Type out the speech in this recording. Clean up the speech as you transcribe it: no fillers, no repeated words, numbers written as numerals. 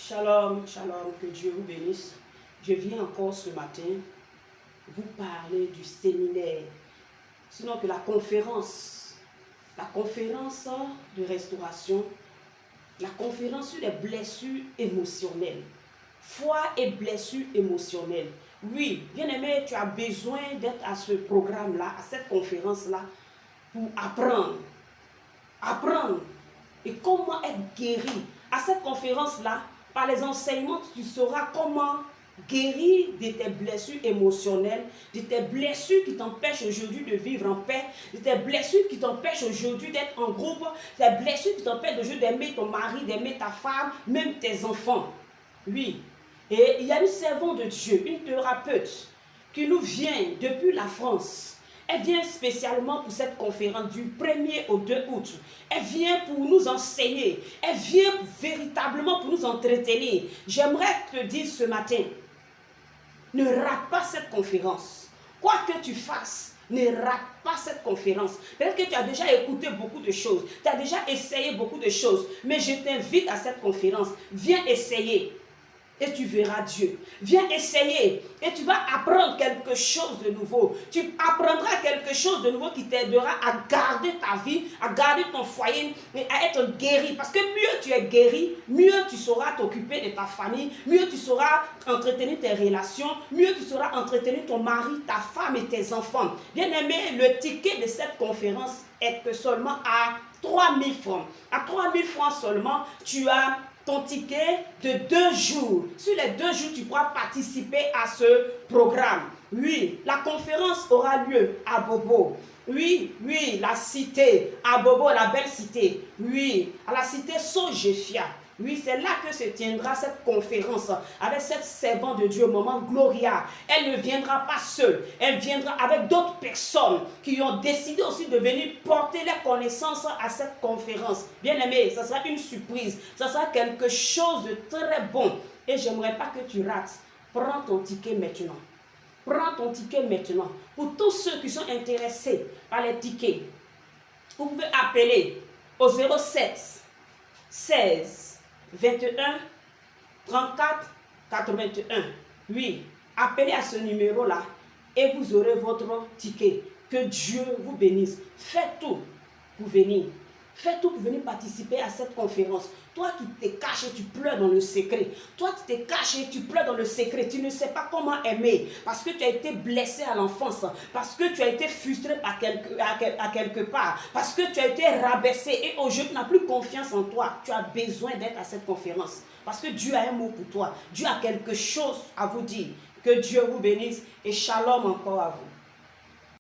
Shalom, shalom, que Dieu vous bénisse. Je viens encore ce matin vous parler du séminaire, sinon que la conférence de restauration, la conférence sur les blessures émotionnelles, foi et blessures émotionnelles. Oui, bien-aimé, tu as besoin d'être à ce programme-là, à cette conférence-là, pour apprendre et comment être guéri. À cette conférence-là, par les enseignements, tu sauras comment guérir de tes blessures émotionnelles, de tes blessures qui t'empêchent aujourd'hui de vivre en paix, de tes blessures qui t'empêchent aujourd'hui d'être en groupe, tes blessures qui t'empêchent aujourd'hui d'aimer ton mari, d'aimer ta femme, même tes enfants. Oui. Et il y a une servante de Dieu, une thérapeute, qui nous vient depuis la France. Elle vient spécialement pour cette conférence du 1er au 2 août. Elle vient pour nous enseigner. Elle vient véritablement pour nous entretenir. J'aimerais te dire ce matin, ne rate pas cette conférence. Quoi que tu fasses, ne rate pas cette conférence. Peut-être que tu as déjà écouté beaucoup de choses. Tu as déjà essayé beaucoup de choses. Mais je t'invite à cette conférence. Viens essayer. Et tu verras Dieu. Viens essayer et tu vas apprendre quelque chose de nouveau. Tu apprendras quelque chose de nouveau qui t'aidera à garder ta vie, à garder ton foyer et à être guéri. Parce que mieux tu es guéri, mieux tu sauras t'occuper de ta famille, mieux tu sauras entretenir tes relations, mieux tu sauras entretenir ton mari, ta femme et tes enfants. Bien aimé, le ticket de cette conférence est que seulement à 3000 francs. À 3000 francs seulement, tu as ton ticket de 2 jours. Sur les 2 jours, tu pourras participer à ce programme. Oui, la conférence aura lieu à Bobo. Oui, la cité, à Bobo, la belle cité. Oui, à la cité Sojefia. Oui, c'est là que se tiendra cette conférence avec cette servante de Dieu, Maman Gloria. Elle ne viendra pas seule, elle viendra avec d'autres personnes qui ont décidé aussi de venir porter leurs connaissances à cette conférence. Bien aimé, ça sera une surprise, ça sera quelque chose de très bon. Et j'aimerais pas que tu rates. Prends ton ticket maintenant. Prends ton ticket maintenant. Pour tous ceux qui sont intéressés par les tickets, vous pouvez appeler au 07 16 21 34 81. Oui, appelez à ce numéro-là et vous aurez votre ticket. Que Dieu vous bénisse. Faites tout pour venir. Faites tout pour venir participer à cette conférence. Toi qui te caches et tu pleures dans le secret. Toi qui te caches et tu pleures dans le secret. Tu ne sais pas comment aimer. Parce que tu as été blessé à l'enfance. Parce que tu as été frustré à quelque part. Parce que tu as été rabaissé. Et aujourd'hui, tu n'as plus confiance en toi. Tu as besoin d'être à cette conférence. Parce que Dieu a un mot pour toi. Dieu a quelque chose à vous dire. Que Dieu vous bénisse. Et shalom encore à vous.